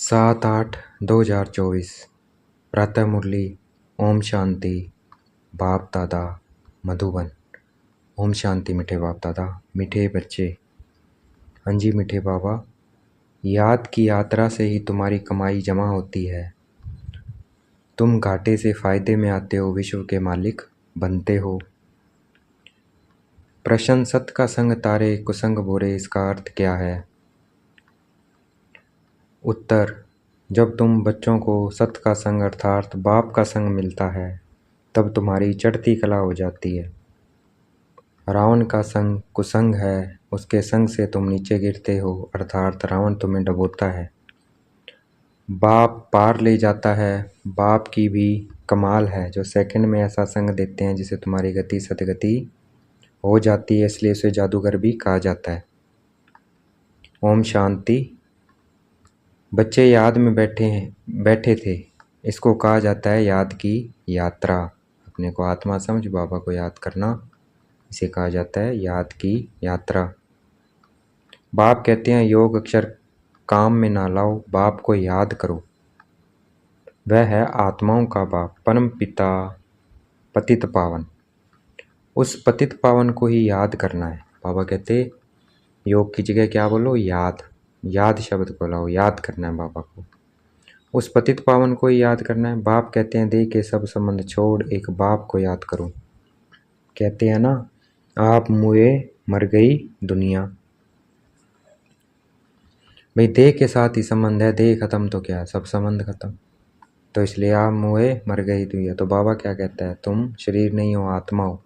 7/8/2024 प्रातः मुरली। ओम शांति। बाप दादा मधुबन। ओम शांति। मीठे बाप दादा, मीठे बच्चे। हाँ जी मीठे बाबा, याद की यात्रा से ही तुम्हारी कमाई जमा होती है। तुम घाटे से फायदे में आते हो, विश्व के मालिक बनते हो। प्रश्न, सत का संग तारे कुसंग बोरे, इसका अर्थ क्या है? उत्तर, जब तुम बच्चों को सत का संग अर्थात बाप का संग मिलता है तब तुम्हारी चढ़ती कला हो जाती है। रावण का संग कुसंग है, उसके संग से तुम नीचे गिरते हो अर्थात रावण तुम्हें डबोता है। बाप पार ले जाता है। बाप की भी कमाल है जो सेकंड में ऐसा संग देते हैं जिसे तुम्हारी गति सतगति हो जाती है, इसलिए उसे जादूगर भी कहा जाता है। ओम शांति। बच्चे याद में बैठे थे, इसको कहा जाता है याद की यात्रा। अपने को आत्मा समझ बाबा को याद करना, इसे कहा जाता है याद की यात्रा। बाप कहते हैं योग अक्षर काम में ना लाओ, बाप को याद करो। वह है आत्माओं का बाप, परम पिता, पतित पावन। उस पतित पावन को ही याद करना है। बाबा कहते योग की जगह क्या बोलो, याद शब्द को लाओ, याद करना है बाबा को। उस पतित पावन को ही याद करना है। बाप कहते हैं देह के सब संबंध छोड़ एक बाप को याद करो। कहते हैं ना, आप मुए मर गई दुनिया। भाई देह के साथ ही संबंध है, देह खत्म तो क्या है, सब संबंध खत्म। तो इसलिए आप मुए मर गई दुनिया। तो बाबा क्या कहता है, तुम शरीर नहीं हो, आत्मा हो।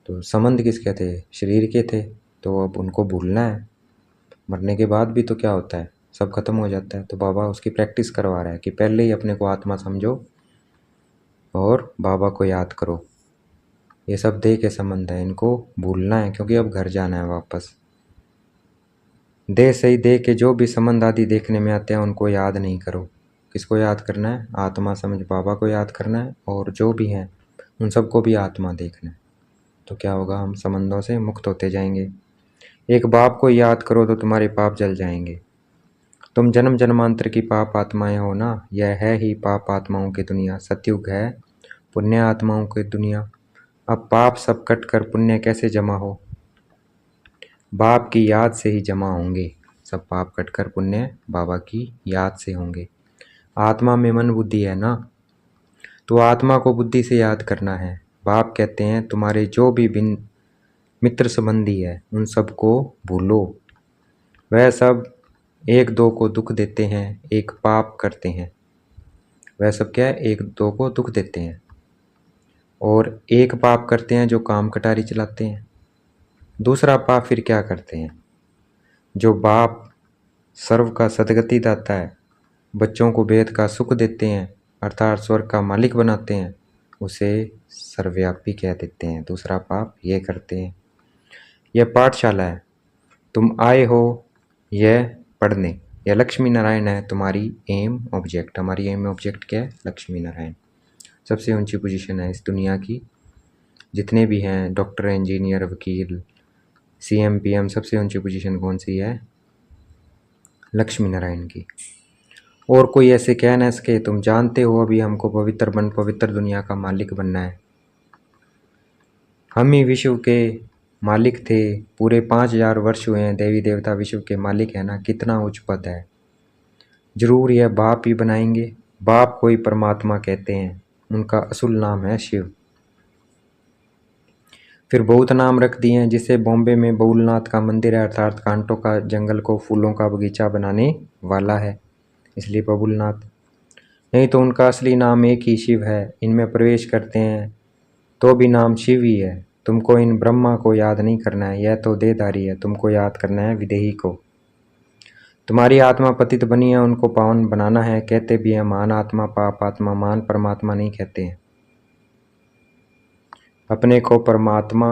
तो संबंध किसके थे? शरीर के थे। तो अब उनको भूलना है। मरने के बाद भी तो क्या होता है, सब खत्म हो जाता है। तो बाबा उसकी प्रैक्टिस करवा रहा है कि पहले ही अपने को आत्मा समझो और बाबा को याद करो। ये सब देह के संबंध है, इनको भूलना है क्योंकि अब घर जाना है वापस। देह सही देह के जो भी संबंध आदि देखने में आते हैं उनको याद नहीं करो। किसको याद करना है? आत्मा समझ बाबा को याद करना है, और जो भी हैं उन सबको भी आत्मा देखना है। तो क्या होगा, हम संबंधों से मुक्त होते जाएंगे। एक बाप को याद करो तो तुम्हारे पाप जल जाएंगे। तुम जन्म जन्मांतर की पाप आत्माएं हो ना, यह है ही पाप आत्माओं की दुनिया। सतयुग है पुण्य आत्माओं की दुनिया। अब पाप सब कट कर पुण्य कैसे जमा हो? बाप की याद से ही जमा होंगे। सब पाप कट कर पुण्य बाबा की याद से होंगे। आत्मा में मन बुद्धि है ना, तो आत्मा को बुद्धि से याद करना है। बाप कहते हैं तुम्हारे जो भी बिन मित्र संबंधी है उन सबको भूलो। वह सब एक दो को दुख देते हैं, एक पाप करते हैं। वह सब क्या है, एक दो को दुख देते हैं और एक पाप करते हैं जो काम कटारी चलाते हैं। दूसरा पाप फिर क्या करते हैं, जो बाप सर्व का सदगति दाता है, बच्चों को वेद का सुख देते हैं अर्थात स्वर्ग का मालिक बनाते हैं, उसे सर्वव्यापी कह देते हैं। दूसरा पाप ये करते हैं। यह पाठशाला है, तुम आए हो यह पढ़ने। यह लक्ष्मी नारायण है तुम्हारी एम ऑब्जेक्ट। हमारी एम ऑब्जेक्ट क्या है? लक्ष्मी नारायण। सबसे ऊंची पोजीशन है इस दुनिया की। जितने भी हैं डॉक्टर, इंजीनियर, वकील, CM PM, सबसे ऊंची पोजीशन कौन सी है? लक्ष्मी नारायण की। और कोई ऐसे कह न सके। तुम जानते हो अभी हमको पवित्र दुनिया का मालिक बनना है। हम ही विश्व के मालिक थे। पूरे 5000 वर्ष हुए हैं देवी देवता विश्व के मालिक है ना। कितना उच्च पद है। जरूर यह बाप ही बनाएंगे। बाप को ही परमात्मा कहते हैं, उनका असल नाम है शिव। फिर बहुत नाम रख दिए हैं, जिसे बॉम्बे में बहुलनाथ का मंदिर है अर्थात कांटों का जंगल को फूलों का बगीचा बनाने वाला है, इसलिए बबुलनाथ। नहीं तो उनका असली नाम एक ही शिव है। इनमें प्रवेश करते हैं तो भी नाम शिव ही है। तुमको इन ब्रह्मा को याद नहीं करना है, यह तो देहधारी है। तुमको याद करना है विदेही को। तुम्हारी आत्मा पतित बनी है, उनको पावन बनाना है। कहते भी है महान आत्मा पाप आत्मा, महान परमात्मा नहीं कहते हैं। अपने को परमात्मा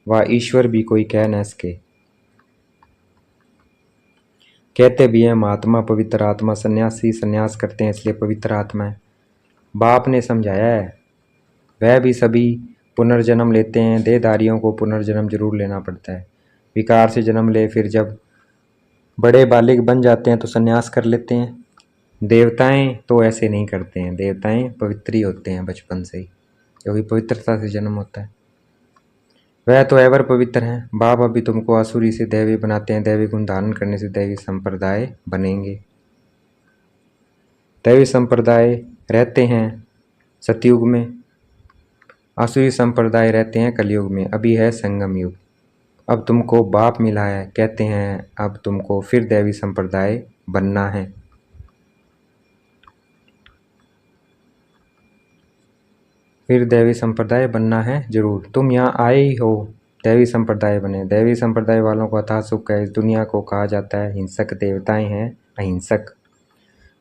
व ईश्वर भी कोई कह न सके। कहते भी हैं महात्मा पवित्र आत्मा, सन्यासी सन्यास करते हैं इसलिए पवित्र आत्मा है। बाप ने समझाया है, वह भी सभी पुनर्जन्म लेते हैं। देहधारियों को पुनर्जन्म जरूर लेना पड़ता है। विकार से जन्म ले, फिर जब बड़े बालिग बन जाते हैं तो संन्यास कर लेते हैं। देवताएं तो ऐसे नहीं करते हैं, देवताएं पवित्र ही होते हैं बचपन से ही, क्योंकि पवित्रता से जन्म होता है। वह तो एवर पवित्र हैं। बाप अभी तुमको आसुरी से दैवी बनाते हैं, दैवी गुण धारण करने से दैवी संप्रदाय बनेंगे। दैवी संप्रदाय रहते हैं सतयुग में, आसुरी संप्रदाय रहते हैं कलयुग में। अभी है संगम युग। अब तुमको बाप मिला है, कहते हैं अब तुमको फिर दैवी संप्रदाय बनना है। फिर दैवी संप्रदाय बनना है जरूर। तुम यहाँ आए ही हो दैवी संप्रदाय बने। दैवी संप्रदाय वालों को अथाह सुख है। इस दुनिया को कहा जाता है हिंसक, देवताएं हैं अहिंसक।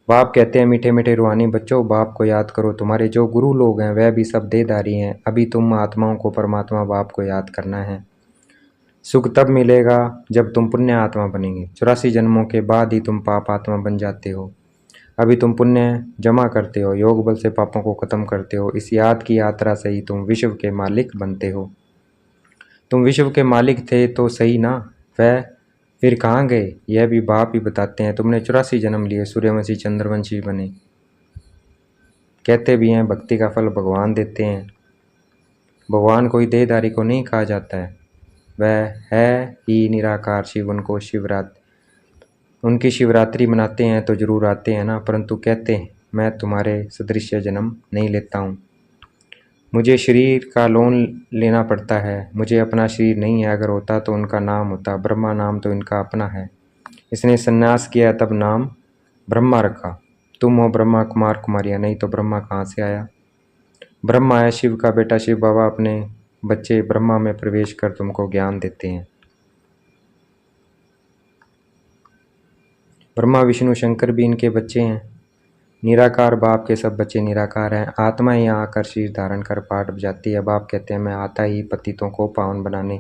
बाप कहते हैं मीठे मीठे रूहानी बच्चों, बाप को याद करो। तुम्हारे जो गुरु लोग हैं वह भी सब देहधारी हैं। अभी तुम आत्माओं को परमात्मा बाप को याद करना है। सुख तब मिलेगा जब तुम पुण्य आत्मा बनेंगे। 84 जन्मों के बाद ही तुम पाप आत्मा बन जाते हो। अभी तुम पुण्य जमा करते हो, योग बल से पापों को खत्म करते हो। इस याद की यात्रा से ही तुम विश्व के मालिक बनते हो। तुम विश्व के मालिक थे तो सही ना, वह फिर कहाँ गए यह भी बाप ही बताते हैं। तुमने 84 जन्म लिए, सूर्यवंशी चंद्रवंशी बने। कहते भी हैं भक्ति का फल भगवान देते हैं। भगवान कोई देहधारी को नहीं कहा जाता है, वह है ही निराकार शिव। उनको उनकी शिवरात्रि मनाते हैं तो जरूर आते हैं ना, परंतु कहते हैं मैं तुम्हारे सदृश जन्म नहीं लेता हूँ। मुझे शरीर का लोन लेना पड़ता है। मुझे अपना शरीर नहीं है, अगर होता तो उनका नाम होता। ब्रह्मा नाम तो इनका अपना है, इसने संन्यास किया तब नाम ब्रह्मा रखा। तुम हो ब्रह्मा कुमार कुमारियाँ, नहीं तो ब्रह्मा कहाँ से आया। ब्रह्मा है शिव का बेटा। शिव बाबा अपने बच्चे ब्रह्मा में प्रवेश कर तुमको ज्ञान देते हैं। ब्रह्मा विष्णु शंकर भी इनके बच्चे हैं। निराकार बाप के सब बच्चे निराकार हैं। आत्मा यहाँ आकर शरीर धारण कर पाठ बजाती है। बाप कहते हैं मैं आता ही पतितों को पावन बनाने।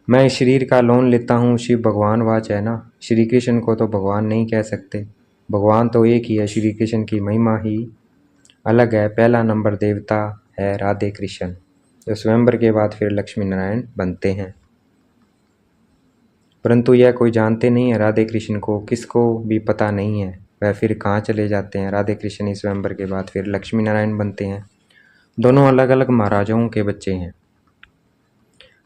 मैं इस शरीर का लोन लेता हूँ। शिव भगवान वाच है ना, श्री कृष्ण को तो भगवान नहीं कह सकते। भगवान तो एक ही है, श्री कृष्ण की महिमा ही अलग है। पहला नंबर देवता है राधे कृष्ण, जो स्वयंवर के बाद फिर लक्ष्मी नारायण बनते हैं। परंतु यह कोई जानते नहीं है राधे कृष्ण को, किसको भी पता नहीं है वह फिर कहाँ चले जाते हैं। राधे कृष्ण ही स्वयंवर के बाद फिर लक्ष्मी नारायण बनते हैं। दोनों अलग अलग महाराजाओं के बच्चे हैं।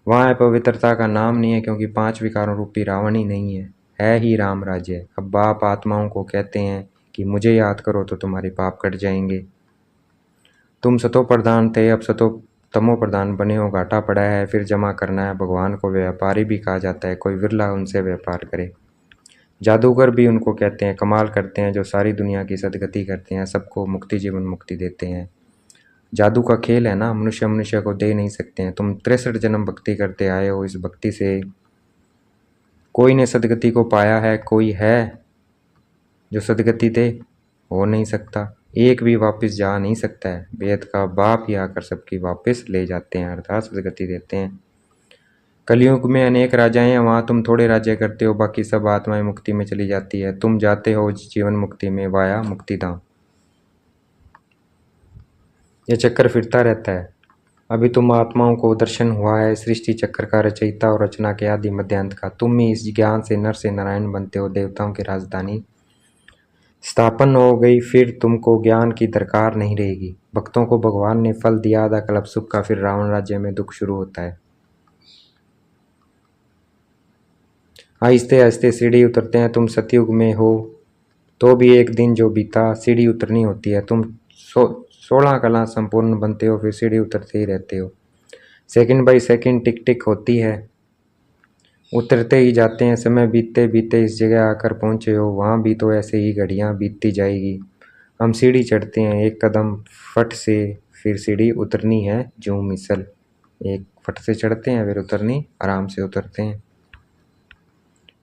वहाँ पवित्रता का नाम नहीं है, क्योंकि 5 विकारों रूपी रावण ही नहीं है ही राम राज्य। अब बाप आत्माओं को कहते हैं कि मुझे याद करो तो तुम्हारे पाप कट जाएंगे। तुम सतो प्रधान थे, अब सतो तमो प्रधान बने हो। घाटा पड़ा है, फिर जमा करना है। भगवान को व्यापारी भी कहा जाता है, कोई विरला उनसे व्यापार करे। जादूगर भी उनको कहते हैं, कमाल करते हैं, जो सारी दुनिया की सदगति करते हैं, सबको मुक्ति जीवन मुक्ति देते हैं। जादू का खेल है ना, मनुष्य को दे नहीं सकते हैं। तुम 63 जन्म भक्ति करते आए हो। इस भक्ति से कोई ने सदगति को पाया है, कोई है जो सदगति दे, हो नहीं सकता। एक भी वापस जा नहीं सकता है। वेद का बाप ही आकर सबकी वापस ले जाते हैं, अर्थात सदगति देते हैं। कलयुग में अनेक राजाएं हैं, वहाँ तुम थोड़े राज्य करते हो, बाकी सब आत्माएं मुक्ति में चली जाती है। तुम जाते हो जीवन मुक्ति में वाया मुक्तिधाम। यह चक्कर फिरता रहता है। अभी तुम आत्माओं को दर्शन हुआ है सृष्टि चक्र का, रचयिता और रचना के आदि मध्यांत का। तुम ही इस ज्ञान से नर से नारायण बनते हो, देवताओं की राजधानी स्थापन हो गई। फिर तुमको ज्ञान की दरकार नहीं रहेगी। भक्तों को भगवान ने फल दिया आधा कल्प सुख का, फिर रावण राज्य में दुख शुरू होता है। आहिस्ते आहिस्ते सीढ़ी उतरते हैं। तुम सतयुग में हो तो भी एक दिन जो बीता सीढ़ी उतरनी होती है। तुम 16 कला संपूर्ण बनते हो, फिर सीढ़ी उतरते ही रहते हो। सेकंड बाई सेकंड टिक टिक होती है, उतरते ही जाते हैं। समय बीतते बीतते इस जगह आकर पहुँचे हो, वहाँ भी तो ऐसे ही घड़ियाँ बीतती जाएगी। हम सीढ़ी चढ़ते हैं, एक कदम फट से, फिर सीढ़ी उतरनी है जूं मिसल। एक फट से चढ़ते हैं, फिर उतरनी आराम से उतरते हैं।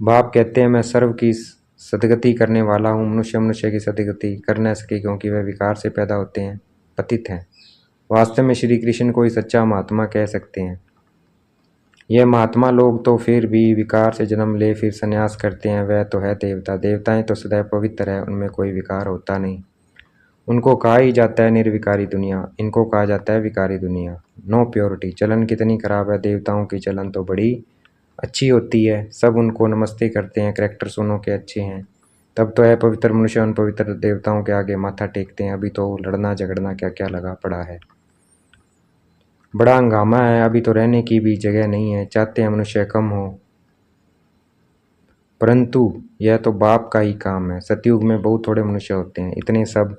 बाप कहते हैं मैं सर्व की सदगति करने वाला हूँ। मनुष्य की सदगति कर न सके, क्योंकि वह विकार से पैदा होते हैं, पतित हैं। वास्तव में श्री कृष्ण को ही सच्चा महात्मा कह सकते हैं। यह महात्मा लोग तो फिर भी विकार से जन्म ले फिर संन्यास करते हैं। वह तो है देवता। देवताएं तो सदैव पवित्र है, उनमें कोई विकार होता नहीं। उनको कहा ही जाता है निर्विकारी दुनिया, इनको कहा जाता है विकारी दुनिया। No purity. चलन कितनी खराब है, देवताओं की चलन तो बड़ी अच्छी होती है, सब उनको नमस्ते करते हैं, करैक्टर्स उनों के अच्छे हैं, तब तो है पवित्र मनुष्य उन पवित्र देवताओं के आगे माथा टेकते हैं। अभी तो लड़ना झगड़ना क्या क्या लगा पड़ा है, बड़ा हंगामा है, अभी तो रहने की भी जगह नहीं है, चाहते हैं मनुष्य कम हो, परंतु यह तो बाप का ही काम है। सतयुग में बहुत थोड़े मनुष्य होते हैं, इतने सब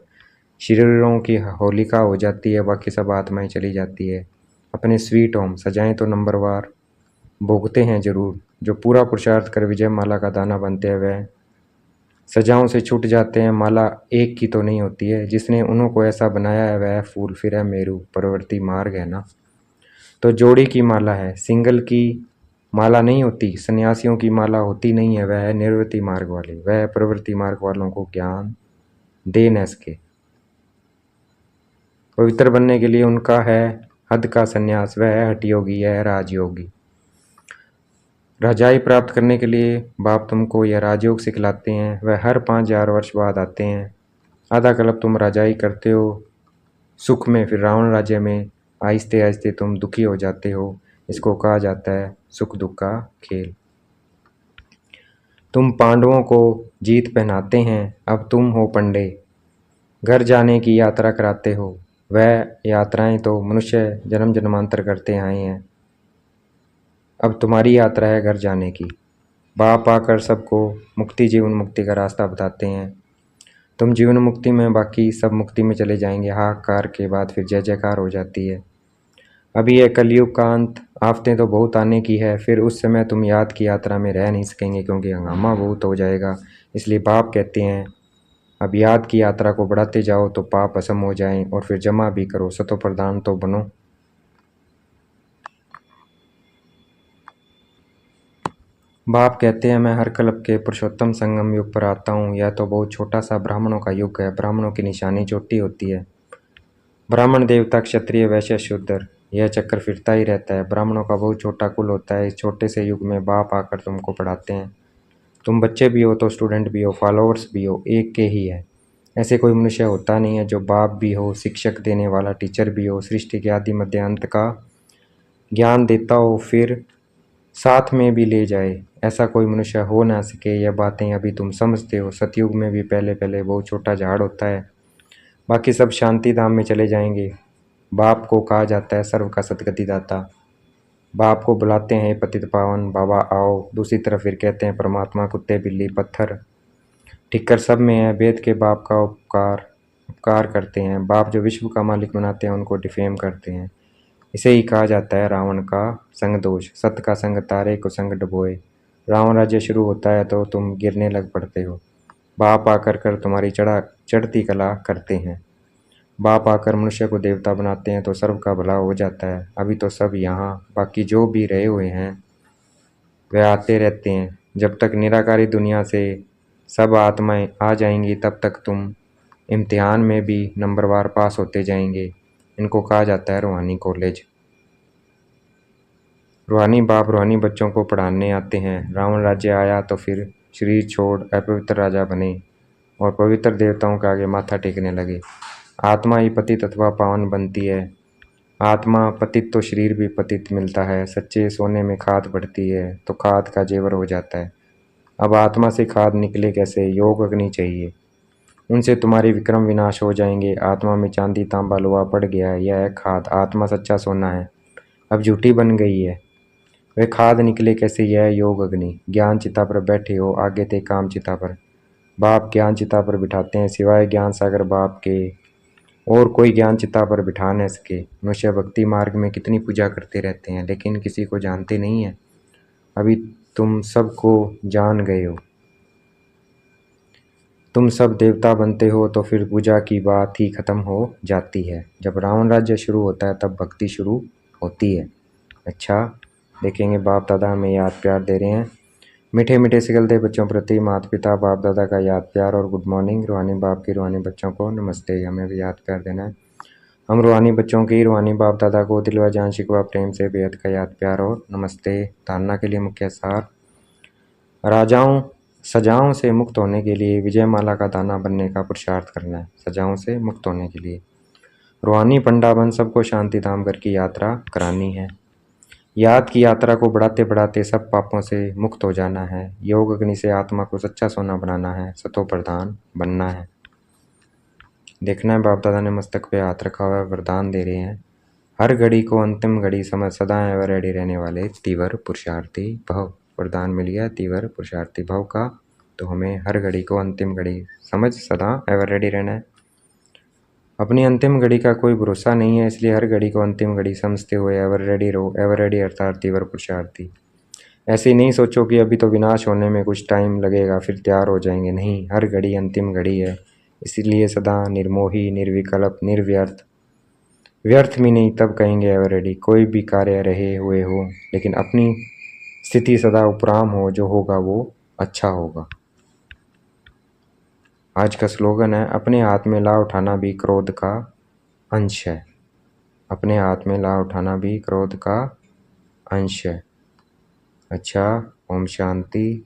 शरीरों की होलिका हो जाती है, बाकी सब आत्माएं चली जाती है। अपने स्वीट होम सजाएं तो नंबरवार भोगते हैं जरूर, जो पूरा पुरुषार्थ कर विजय माला का दाना बनते हैं वह सजाओं से छूट जाते हैं। माला एक की तो नहीं होती है, जिसने उन्हों को ऐसा बनाया है वह फूल फिर है मेरू, प्रवृत्ति मार्ग है ना। तो जोड़ी की माला है, सिंगल की माला नहीं होती, सन्यासियों की माला होती नहीं है, वह है निवृत्ति मार्ग वाली, वह प्रवृत्ति मार्ग वालों को ज्ञान दे न सके। पवित्र बनने के लिए उनका है हद का संन्यास, वह है हठयोगी, यह है राजयोगी। राजाई प्राप्त करने के लिए बाप तुमको यह राजयोग सिखलाते हैं, वह हर 5000 वर्ष बाद आते हैं। आधा कल्प तुम राजाई करते हो सुख में, फिर रावण राज्य में आहिस्ते आहिस्ते तुम दुखी हो जाते हो, इसको कहा जाता है सुख दुख का खेल। तुम पांडवों को जीत पहनाते हैं, अब तुम हो पंडे, घर जाने की यात्रा कराते हो। वह यात्राएं तो मनुष्य जन्म जन्मांतर करते आए हैं, अब तुम्हारी यात्रा है घर जाने की। बाप आकर सबको मुक्ति जीवन मुक्ति का रास्ता बताते हैं। तुम जीवन मुक्ति में, बाकी सब मुक्ति में चले जाएंगे। हाहाकार के बाद फिर जय जयकार हो जाती है। अभी यह कलयुग का अंत, आफतें तो बहुत आने की है, फिर उस समय तुम याद की यात्रा में रह नहीं सकेंगे, क्योंकि हंगामा बहुत हो जाएगा। इसलिए बाप कहते हैं अब याद की यात्रा को बढ़ाते जाओ तो पाप असम हो जाएं, और फिर जमा भी करो, सतो प्रधान तो बनो। बाप कहते हैं मैं हर कल्प के पुरुषोत्तम संगम युग पर आता हूँ। यह तो बहुत छोटा सा ब्राह्मणों का युग है, ब्राह्मणों की निशानी चोटी होती है। ब्राह्मण देवता क्षत्रिय वैश्य शूद्र, यह चक्कर फिरता ही रहता है। ब्राह्मणों का बहुत छोटा कुल होता है। इस छोटे से युग में बाप आकर तुमको पढ़ाते हैं। तुम बच्चे भी हो तो स्टूडेंट भी हो, फॉलोअर्स भी हो, एक के ही है। ऐसे कोई मनुष्य होता नहीं है जो बाप भी हो, शिक्षक देने वाला टीचर भी हो, सृष्टि के आदि मध्य अंत का ज्ञान देता हो, फिर साथ में भी ले जाए। ऐसा कोई मनुष्य हो ना सके। यह बातें अभी तुम समझते हो। सतयुग में भी पहले पहले बहुत छोटा झाड़ होता है, बाकी सब शांति धाम में चले जाएंगे। बाप को कहा जाता है सर्व का सदगति दाता। बाप को बुलाते हैं पतित पावन बाबा आओ, दूसरी तरफ फिर कहते हैं परमात्मा कुत्ते बिल्ली पत्थर ठिक्कर सब में है। वेद के बाप का उपकार करते हैं। बाप जो विश्व का मालिक बनाते हैं उनको डिफेम करते हैं। इसे ही कहा जाता है रावण का संग दोष। सत्य का संग तारे को संग डुबोए। रावण राज्य शुरू होता है तो तुम गिरने लग पड़ते हो। बाप आकर कर तुम्हारी चढ़ती कला करते हैं। बाप आकर मनुष्य को देवता बनाते हैं तो सर्व का भला हो जाता है। अभी तो सब यहाँ, बाकी जो भी रहे हुए हैं वे आते रहते हैं। जब तक निराकारी दुनिया से सब आत्माएं आ जाएंगी तब तक तुम इम्तिहान में भी नंबरवार पास होते जाएंगे। इनको कहा जाता है रूहानी कॉलेज। रूहानी बाप रूहानी बच्चों को पढ़ाने आते हैं। रावण राज्य आया तो फिर शरीर छोड़ अपवित्र राजा बने और पवित्र देवताओं के आगे माथा टेकने लगे। आत्मा ही पतित अथवा पावन बनती है। आत्मा पतित तो शरीर भी पतित मिलता है। सच्चे सोने में खाद बढ़ती है तो खाद का जेवर हो जाता है। अब आत्मा से खाद निकले कैसे? योग अग्नि चाहिए, उनसे तुम्हारे विक्रम विनाश हो जाएंगे। आत्मा में चांदी तांबा लोहा पड़ गया है, यह है खाद। आत्मा सच्चा सोना है, अब झूठी बन गई है, वे खाद निकले कैसे? यह योग अग्नि। ज्ञान चिता पर बैठे हो, आगे थे काम चिता पर। बाप ज्ञान चिता पर बिठाते हैं, सिवाय ज्ञान सागर बाप के और कोई ज्ञान चिता पर बिठा न सके। मनुष्य भक्ति मार्ग में कितनी पूजा करते रहते हैं, लेकिन किसी को जानते नहीं है। अभी तुम सबको जान गए हो। तुम सब देवता बनते हो तो फिर पूजा की बात ही खत्म हो जाती है। जब रावण राज्य शुरू होता है तब भक्ति शुरू होती है। अच्छा, देखेंगे बाप दादा हमें याद प्यार दे रहे हैं। मीठे मीठे सिगलते बच्चों प्रति माता पिता बाप दादा का याद प्यार और गुड मॉर्निंग। रूहानी बाप की रूहानी बच्चों को नमस्ते। हमें भी याद प्यार देना है। हम रूहानी बच्चों की रूहानी बाप दादा को दिल व जान शिकवा प्रेम से बेहद का याद प्यार और नमस्ते। धारणा के लिए मुख्य सार, राजाओं सजाओं से मुक्त होने के लिए विजय माला का दाना बनने का पुरुषार्थ करना है। सजाओं से मुक्त होने के लिए रूहानी पंडा बन सबको शांति धाम घर की यात्रा करानी है। याद की यात्रा को बढ़ाते बढ़ाते सब पापों से मुक्त हो जाना है। योग अग्नि से आत्मा को सच्चा सोना बनाना है, सतो प्रधान बनना है। देखना है बाप दादा ने मस्तक पे हाथ रखा हुआ है, वरदान दे रहे हैं। हर घड़ी को अंतिम घड़ी समझ सदा एवर रेडी रहने वाले तीव्र पुरुषार्थी भव। वरदान मिल गया तीव्र पुरुषार्थी भव का। तो हमें हर घड़ी को अंतिम घड़ी समझ सदा एवर रेडी रहना है। अपनी अंतिम घड़ी का कोई भरोसा नहीं है, इसलिए हर घड़ी को अंतिम घड़ी समझते हुए एवर रेडी रहो। एवर रेडी अर्थात तीव्र पुरुषार्थी। ऐसे ही नहीं सोचो कि अभी तो विनाश होने में कुछ टाइम लगेगा फिर तैयार हो जाएंगे, नहीं, हर घड़ी अंतिम घड़ी है। इसीलिए सदा निर्मोही, निर्विकल्प, निर्व्यर्थ। व्यर्थ भी नहीं तब कहेंगे एवर रेडी। कोई भी कार्य रहे हुए हो, लेकिन अपनी स्थिति सदा उपराम हो, जो होगा वो अच्छा होगा। आज का स्लोगन है, अपने हाथ में ला उठाना भी क्रोध का अंश है। अपने हाथ में ला उठाना भी क्रोध का अंश है। अच्छा, ओम शांति।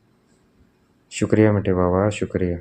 शुक्रिया मीठे बाबा, शुक्रिया।